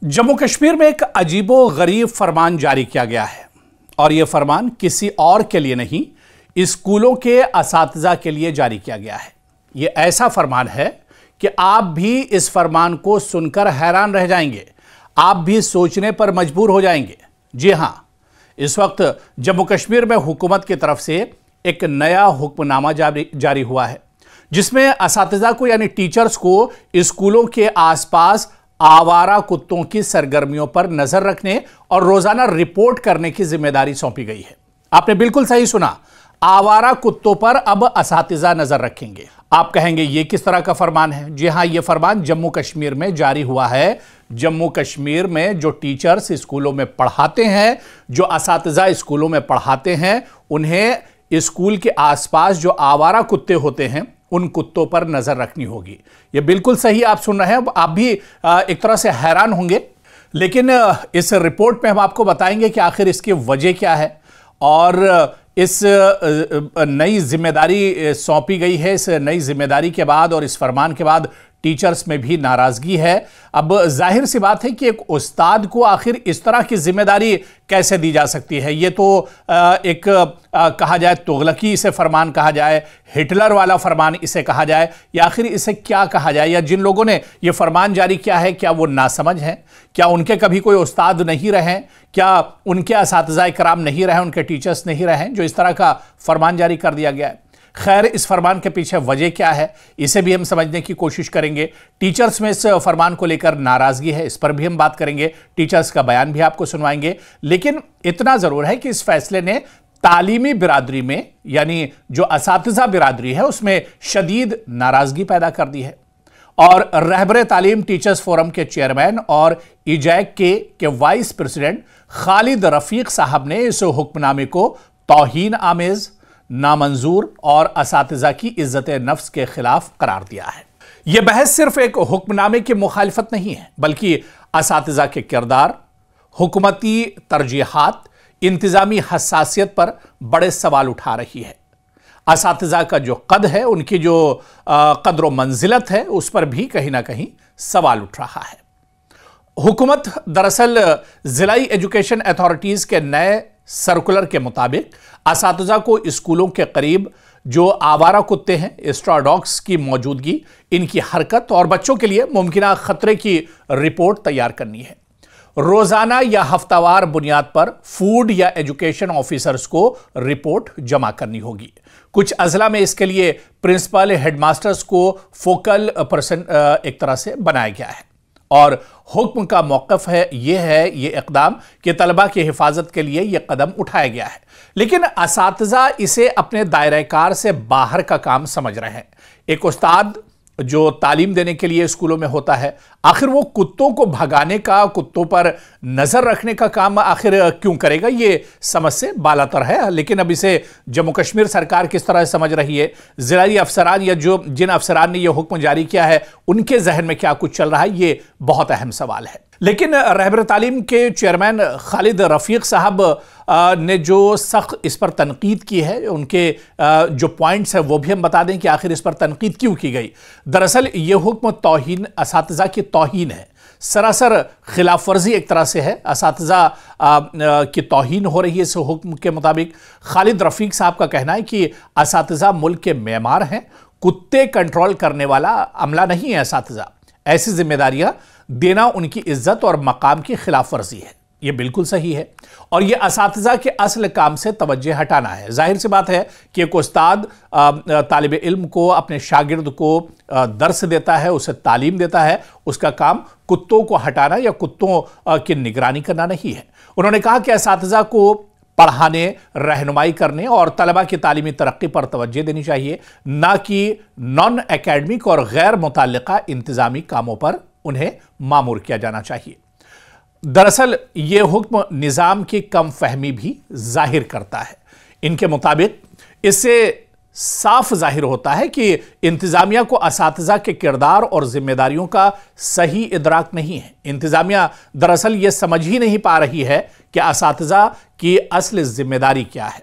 जम्मू कश्मीर में एक अजीबो गरीब फरमान जारी किया गया है और यह फरमान किसी और के लिए नहीं, स्कूलों के असातिज़ा के लिए जारी किया गया है। यह ऐसा फरमान है कि आप भी इस फरमान को सुनकर हैरान रह जाएंगे, आप भी सोचने पर मजबूर हो जाएंगे। जी हां, इस वक्त जम्मू कश्मीर में हुकूमत की तरफ से एक नया हुक्मनामा जारी हुआ है, जिसमें असातिज़ा को यानी टीचर्स को स्कूलों के आसपास आवारा कुत्तों की सरगर्मियों पर नजर रखने और रोजाना रिपोर्ट करने की जिम्मेदारी सौंपी गई है। आपने बिल्कुल सही सुना, आवारा कुत्तों पर अब असातिज़ा नजर रखेंगे। आप कहेंगे ये किस तरह का फरमान है? जी हां, यह फरमान जम्मू कश्मीर में जारी हुआ है। जम्मू कश्मीर में जो टीचर्स स्कूलों में पढ़ाते हैं, जो असातिज़ा स्कूलों में पढ़ाते हैं, उन्हें स्कूल के आसपास जो आवारा कुत्ते होते हैं उन कुत्तों पर नजर रखनी होगी। यह बिल्कुल सही आप सुन रहे हैं। आप भी एक तरह से हैरान होंगे, लेकिन इस रिपोर्ट में हम आपको बताएंगे कि आखिर इसकी वजह क्या है और इस नई जिम्मेदारी सौंपी गई है। इस नई जिम्मेदारी के बाद और इस फरमान के बाद टीचर्स में भी नाराजगी है। अब जाहिर सी बात है कि एक उस्ताद को आखिर इस तरह की जिम्मेदारी कैसे दी जा सकती है? ये तो एक कहा जाए तुगलकी इसे फरमान कहा जाए, हिटलर वाला फरमान इसे कहा जाए, या आखिर इसे क्या कहा जाए? या जिन लोगों ने यह फरमान जारी किया है, क्या वो नासमझ हैं? क्या उनके कभी कोई उस्ताद नहीं रहे? क्या उनके असातिज़ा इकराम नहीं रहे, उनके टीचर्स नहीं रहे जो इस तरह का फरमान जारी कर दिया गया है? खैर, इस फरमान के पीछे वजह क्या है, इसे भी हम समझने की कोशिश करेंगे। टीचर्स में इस फरमान को लेकर नाराजगी है, इस पर भी हम बात करेंगे। टीचर्स का बयान भी आपको सुनवाएंगे। लेकिन इतना जरूर है कि इस फैसले ने तालीमी बिरादरी में, यानी जो असातिज़ा बिरादरी है, उसमें शदीद नाराजगी पैदा कर दी है। और रहबरे तालीम टीचर्स फोरम के चेयरमैन और इजैक के वाइस प्रेसिडेंट खालिद रफीक साहब ने इस हुक्मनामे को तौहीन आमेज, नामंजूर और असातिज़ा की इज्जत नफ्स के खिलाफ करार दिया है। यह बहस सिर्फ एक हुक्मनामे की मुखालिफत नहीं है, बल्कि असातिज़ा के किरदार, हुकूमती तरजीहात, इंतजामी हसासियत पर बड़े सवाल उठा रही है। असातिज़ा का जो कद है, उनकी जो कद्र मंजिलत है, उस पर भी कहीं ना कहीं सवाल उठ रहा है। हुकूमत दरअसल जिलाई एजुकेशन अथॉरिटीज़ के नए सर्कुलर के मुताबिक असातिज़ा को स्कूलों के करीब जो आवारा कुत्ते हैं, स्ट्रा डॉग्स की मौजूदगी, इनकी हरकत और बच्चों के लिए मुमकिना खतरे की रिपोर्ट तैयार करनी है। रोजाना या हफ्तावार बुनियाद पर फूड या एजुकेशन ऑफिसर्स को रिपोर्ट जमा करनी होगी। कुछ अजला में इसके लिए प्रिंसिपल, हेडमास्टर्स को फोकल पर्सन एक तरह से बनाया गया है और हुक्म का मौक़िफ़ है ये इक़दाम कि तलबा की हिफाजत के लिए यह कदम उठाया गया है। लेकिन असातिज़ा इसे अपने दायरे कार से बाहर का काम समझ रहे हैं। एक उस्ताद जो तालीम देने के लिए स्कूलों में होता है, आखिर वो कुत्तों को भगाने का, कुत्तों पर नज़र रखने का काम आखिर क्यों करेगा? ये समझ से बालातर है। लेकिन अब इसे जम्मू कश्मीर सरकार किस तरह समझ रही है, ज़िलाई अफसरान या जिन अफसरान ने यह हुक्म जारी किया है, उनके जहन में क्या कुछ चल रहा है, ये बहुत अहम सवाल है। लेकिन रहबर तालीम के चेयरमैन खालिद रफीक साहब ने जो सख्त इस पर तनकीद की है, उनके जो पॉइंट्स हैं वो भी हम बता दें कि आखिर इस पर तनकीद क्यों की गई। दरअसल ये हुक्म तौहीन, असातिज़ा की तौहीन है, सरासर खिलाफ वर्जी एक तरह से है। असातिज़ा की तौहीन हो रही है इस हुक्म के मुताबिक। खालिद रफीक साहब का कहना है कि असातिज़ा मुल्क के मेमार हैं, कुत्ते कंट्रोल करने वाला अमला नहीं है असातिज़ा। ऐसी जिम्मेदारियां देना उनकी इज्जत और मकाम की खिलाफ वर्जी है। यह बिल्कुल सही है और यह असातिज़ा के असल काम से तवज्जो हटाना है। जाहिर सी बात है कि एक उस्ताद तालिब इल्म को, अपने शागिर्द को दर्स देता है, उसे तालीम देता है, उसका काम कुत्तों को हटाना या कुत्तों की निगरानी करना नहीं है। उन्होंने कहा कि असातिज़ा को पढ़ाने, रहनुमाई करने और तलबा की तालीमी तरक्की पर तवज्जो देनी चाहिए, ना कि नॉन एकेडमिक और गैर मुताल्लिका इंतजामी कामों पर उन्हें मामूर किया जाना चाहिए। दरअसल यह हुक्म निज़ाम की कम फहमी भी जाहिर करता है। इनके मुताबिक इससे साफ जाहिर होता है कि इंतजामिया को असातिज़ा के किरदार और जिम्मेदारियों का सही इदराक नहीं है। इंतजामिया दरअसल यह समझ ही नहीं पा रही है कि असातिज़ा की असल जिम्मेदारी क्या है।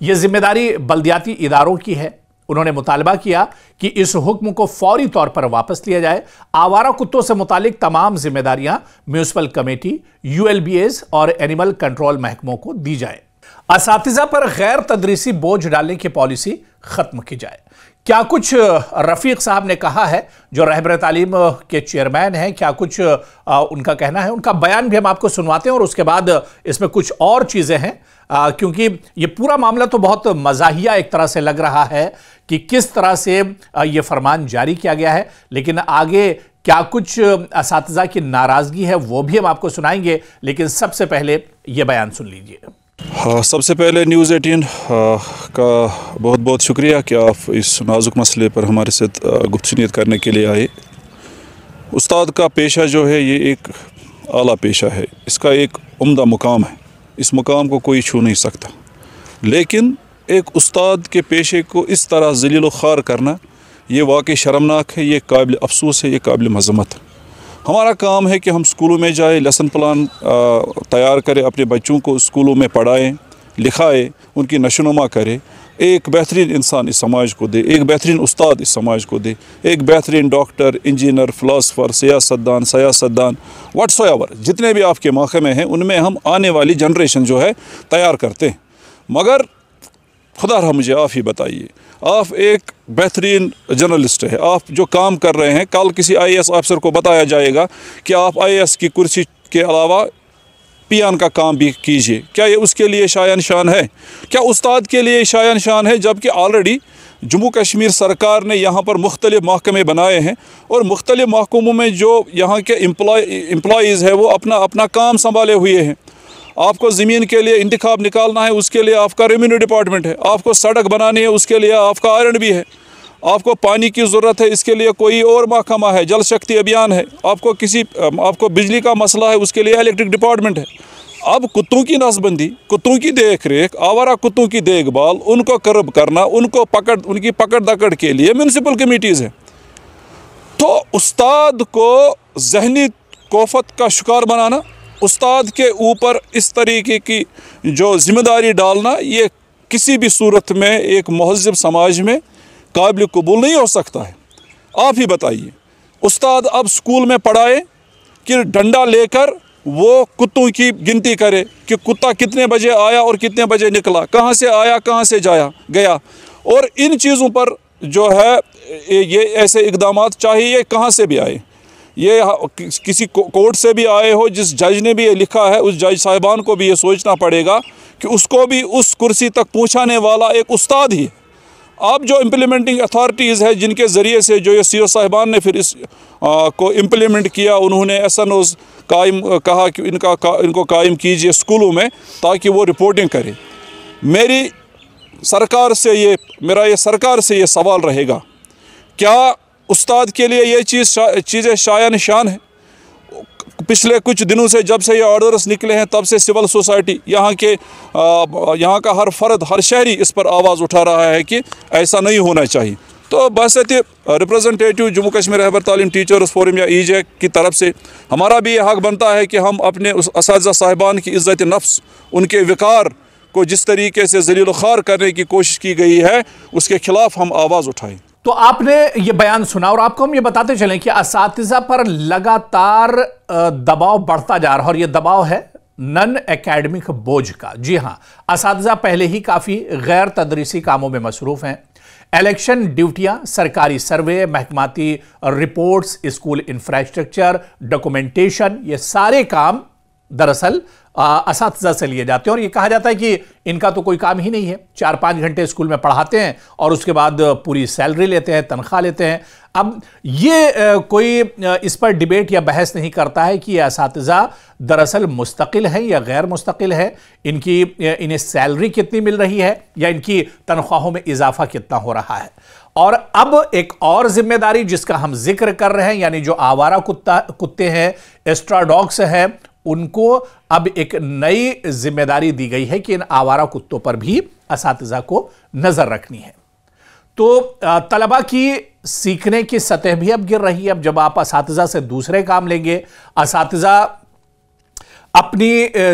यह जिम्मेदारी बल्दियाती इदारों की है उन्होंने मुतालबा किया कि इस हुक्म को फौरी तौर पर वापस लिया जाए। आवारा कुत्तों से मुतालिक तमाम जिम्मेदारियां म्यूनिसिपल कमेटी, ULBAs और एनिमल कंट्रोल महकमों को दी जाए। असातिज़ा पर गैर तदरीसी बोझ डालने की पॉलिसी खत्म की जाए। क्या कुछ रफीक साहब ने कहा है, जो रहबर तालीम के चेयरमैन हैं, क्या कुछ उनका कहना है, उनका बयान भी हम आपको सुनवाते हैं और उसके बाद इसमें कुछ और चीज़ें हैं, क्योंकि ये पूरा मामला तो बहुत मज़ाहिया एक तरह से लग रहा है कि किस तरह से ये फरमान जारी किया गया है, लेकिन आगे क्या कुछ असातिज़ा की नाराज़गी है वो भी हम आपको सुनाएंगे। लेकिन सबसे पहले ये बयान सुन लीजिए। हाँ, सबसे पहले न्यूज़ 18 का बहुत बहुत शुक्रिया कि आप इस नाजुक मसले पर हमारे साथ गुफ्तगू करने के लिए आए। उस्ताद का पेशा जो है ये एक आला पेशा है, इसका एक उम्दा मुकाम है, इस मुकाम को कोई छू नहीं सकता। लेकिन एक उस्ताद के पेशे को इस तरह ज़लील व ख़ार करना ये वाकई शर्मनाक है, ये काबिल अफसोस है, ये काबिल मज़म्मत है। हमारा काम है कि हम स्कूलों में जाए, लेसन प्लान तैयार करें, अपने बच्चों को स्कूलों में पढ़ाएं, लिखाएं, उनकी नशोनुमा करें, एक बेहतरीन इंसान इस समाज को दे, एक बेहतरीन उस्ताद इस समाज को दे, एक बेहतरीन डॉक्टर, इंजीनियर, फ़िलासफ़र, सियासतदान व्हाट्सएवर जितने भी आपके मौके में हैं, उनमें हम आने वाली जनरेशन जो है तैयार करते हैं। मगर खुदा रहा मुझे आप ही बताइए, आप एक बेहतरीन जर्नलिस्ट है, आप जो काम कर रहे हैं, कल किसी IAS ऑफिसर को बताया जाएगा कि आप IAS की कुर्सी के अलावा पियान का काम भी कीजिए, क्या ये उसके लिए शायान शान है? क्या उस्ताद के लिए शायान शान है? जबकि ऑलरेडी जम्मू कश्मीर सरकार ने यहाँ पर मुख्तलिफ महकमे बनाए हैं और मुख्तलिफ महकमों में जो यहाँ के एम्प्लॉइज़ है वो अपना अपना काम संभाले हुए हैं। आपको ज़मीन के लिए इंतखाब निकालना है, उसके लिए आपका रेवेन्यू डिपार्टमेंट है, आपको सड़क बनानी है, उसके लिए आपका आयरन भी है, आपको पानी की ज़रूरत है, इसके लिए कोई और महकमा है, जल शक्ति अभियान है, आपको बिजली का मसला है, उसके लिए इलेक्ट्रिक डिपार्टमेंट है। अब कुत्तों की नसबंदी, कुत्तों की देख रेख, आवारा कुत्तों की देखभाल, उनको कर्ब करना, उनकी पकड़ दकड़ के लिए म्यूनिसिपल कमेटीज़ हैं। तो उस्ताद को ज़हनी कोफत का शिकार बनाना, उस्ताद के ऊपर इस तरीके की जो ज़िम्मेदारी डालना, ये किसी भी सूरत में एक महज़ब समाज में काबिल कबूल नहीं हो सकता है। आप ही बताइए, उस्ताद अब स्कूल में पढ़ाए कि डंडा लेकर वो कुत्तों की गिनती करे कि कुत्ता कितने बजे आया और कितने बजे निकला, कहाँ से आया, कहाँ से गया। और इन चीज़ों पर जो है ये ऐसे इक़दामात चाहिए कहाँ से भी आए, ये किसी कोर्ट से भी आए हो, जिस जज ने भी ये लिखा है उस जज साहिबान को भी ये सोचना पड़ेगा कि उसको भी उस कुर्सी तक पहुंचाने वाला एक उस्ताद ही है। अब जो इम्प्लीमेंटिंग अथॉरिटीज़ है जिनके ज़रिए से जो ये CO साहिबान ने फिर इस को इम्प्लीमेंट किया, उन्होंने SNOs कहा कि इनको कायम कीजिए स्कूलों में ताकि वो रिपोर्टिंग करें। मेरा ये सरकार से ये सवाल रहेगा, क्या उस्ताद के लिए ये चीज़ें शायान शान है? पिछले कुछ दिनों से जब से ये ऑर्डर्स निकले हैं तब से सिविल सोसाइटी, यहाँ का हर फर्द, हर शहरी इस पर आवाज़ उठा रहा है कि ऐसा नहीं होना चाहिए। तो बहसत रिप्रेजेंटेटिव जम्मू कश्मीर रहबर तालीम टीचर्स फोरम या EJ की तरफ से हमारा भी ये हक़ बनता है कि हम अपने उस असातिज़ा साहिबान की इज़्ज़त नफ्स, उनके विकार को जिस तरीके से ज़लील ख़ार करने की कोशिश की गई है उसके ख़िलाफ़ हम आवाज़ उठाएँ। तो आपने ये बयान सुना और आपको हम ये बताते चलें कि असातिज़ा पर लगातार दबाव बढ़ता जा रहा है और ये दबाव है नन एकेडमिक बोझ का। जी हां, असातिज़ा पहले ही काफ़ी गैर तदरीसी कामों में मसरूफ़ हैं। इलेक्शन ड्यूटियां, सरकारी सर्वे, महकमाती रिपोर्ट्स, स्कूल इंफ्रास्ट्रक्चर, डॉक्यूमेंटेशन, ये सारे काम दरअसल असातिज़ा से लिए जाते हैं और ये कहा जाता है कि इनका तो कोई काम ही नहीं है, 4-5 घंटे स्कूल में पढ़ाते हैं और उसके बाद पूरी सैलरी लेते हैं, तनख्वाह लेते हैं। अब ये कोई इस पर डिबेट या बहस नहीं करता है कि ये असातिज़ा दरअसल मुस्तकिल है या गैर मुस्तकिल है, इन्हें सैलरी कितनी मिल रही है या इनकी तनख्वाहों में इजाफा कितना हो रहा है। और अब एक और जिम्मेदारी जिसका हम जिक्र कर रहे हैं, यानी जो आवारा कुत्ते हैं, एक्स्ट्रा डॉग्स हैं, उनको अब एक नई जिम्मेदारी दी गई है कि इन आवारा कुत्तों पर भी असातिज़ा को नजर रखनी है। तो तलबा की सीखने की सतह भी अब गिर रही है। अब जब आप असातिज़ा से दूसरे काम लेंगे, असातिज़ा अपनी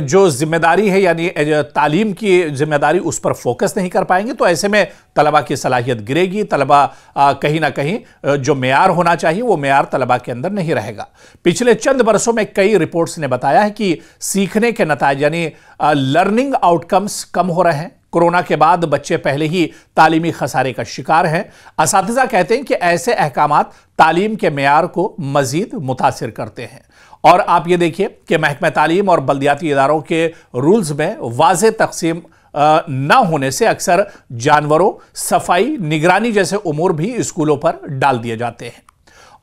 जो जिम्मेदारी है यानी तालीम की जिम्मेदारी उस पर फोकस नहीं कर पाएंगे तो ऐसे में तलबा की सलाहियत गिरेगी। तलबा कहीं ना कहीं जो मेयार होना चाहिए वो मेयार तलबा के अंदर नहीं रहेगा। पिछले चंद बरसों में कई रिपोर्ट्स ने बताया है कि सीखने के नतीजे यानी लर्निंग आउटकम्स कम हो रहे हैं। कोरोना के बाद बच्चे पहले ही तालीमी खसारे का शिकार हैं। असातिज़ा कहते हैं कि ऐसे अहकामात तालीम के मेयार को मजीद मुतासिर करते हैं। और आप ये देखिए कि महकमा तालीम और बल्दियाती इदारों के रूल्स में वाज़ेह तक़सीम न होने से अक्सर जानवरों, सफाई, निगरानी जैसे उमूर भी स्कूलों पर डाल दिए जाते हैं।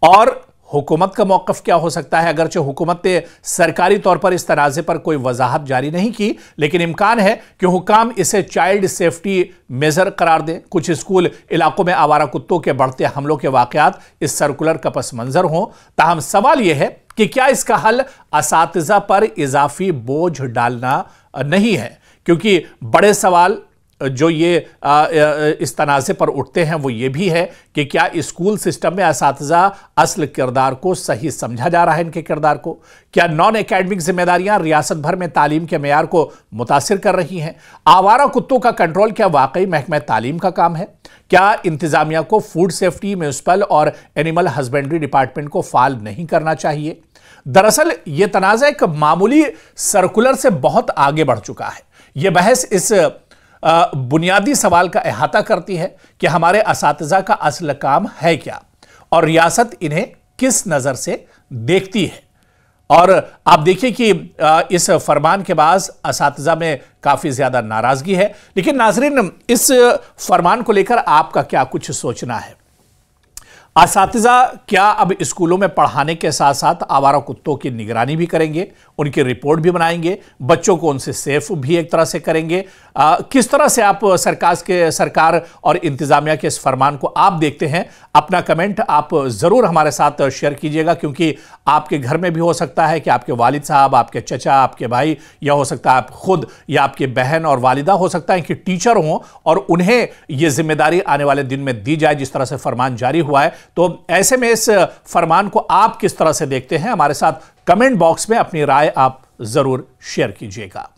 और हुकूमत का मौक़िफ़ क्या हो सकता है? अगरचे हुकूमत ने सरकारी तौर पर इस तनाज़े पर कोई वजाहत जारी नहीं की, लेकिन इम्कान है कि हुकाम इसे चाइल्ड सेफ्टी मेजर करार दें। कुछ स्कूल इलाकों में आवारा कुत्तों के बढ़ते हमलों के वाक़यात इस सर्कुलर का पस मंज़र हों। ताहम सवाल यह है कि क्या इसका हल असातिज़ा पर इजाफी बोझ डालना नहीं है? क्योंकि बड़े सवाल जो ये इस तनाज़े पर उठते हैं वो ये भी है कि क्या स्कूल सिस्टम में असातिज़ा असल किरदार को सही समझा जा रहा है? इनके किरदार को क्या नॉन एकेडमिक जिम्मेदारियां रियासत भर में तालीम के मेयार को मुतासिर कर रही हैं? आवारा कुत्तों का कंट्रोल क्या वाकई महकमा तालीम का काम है? क्या इंतजामिया को फूड सेफ्टी, म्यूनिसिपल और एनिमल हस्बेंड्री डिपार्टमेंट को फाल नहीं करना चाहिए? दरअसल ये तनाज़ा एक मामूली सर्कुलर से बहुत आगे बढ़ चुका है। यह बहस इस बुनियादी सवाल का अहाता करती है कि हमारे असातिज़ा का असल काम है क्या और रियासत इन्हें किस नज़र से देखती है। और आप देखिए कि इस फरमान के बाद असातिज़ा में काफ़ी ज़्यादा नाराज़गी है। लेकिन नाज़रीन, इस फरमान को लेकर आपका क्या कुछ सोचना है? असातिज़ा क्या अब स्कूलों में पढ़ाने के साथ साथ आवारा कुत्तों की निगरानी भी करेंगे, उनकी रिपोर्ट भी बनाएंगे, बच्चों को उनसे सेफ भी एक तरह से करेंगे? किस तरह से आप सरकार और इंतजामिया के इस फरमान को आप देखते हैं? अपना कमेंट आप ज़रूर हमारे साथ शेयर कीजिएगा, क्योंकि आपके घर में भी हो सकता है कि आपके वालिद साहब, आपके चचा, आपके भाई, या हो सकता है आप खुद या आपकी बहन और वालिदा हो सकता है कि टीचर हों और उन्हें यह जिम्मेदारी आने वाले दिन में दी जाए जिस तरह से फरमान जारी हुआ है। तो ऐसे में इस फरमान को आप किस तरह से देखते हैं? हमारे साथ कमेंट बॉक्स में अपनी राय आप जरूर शेयर कीजिएगा।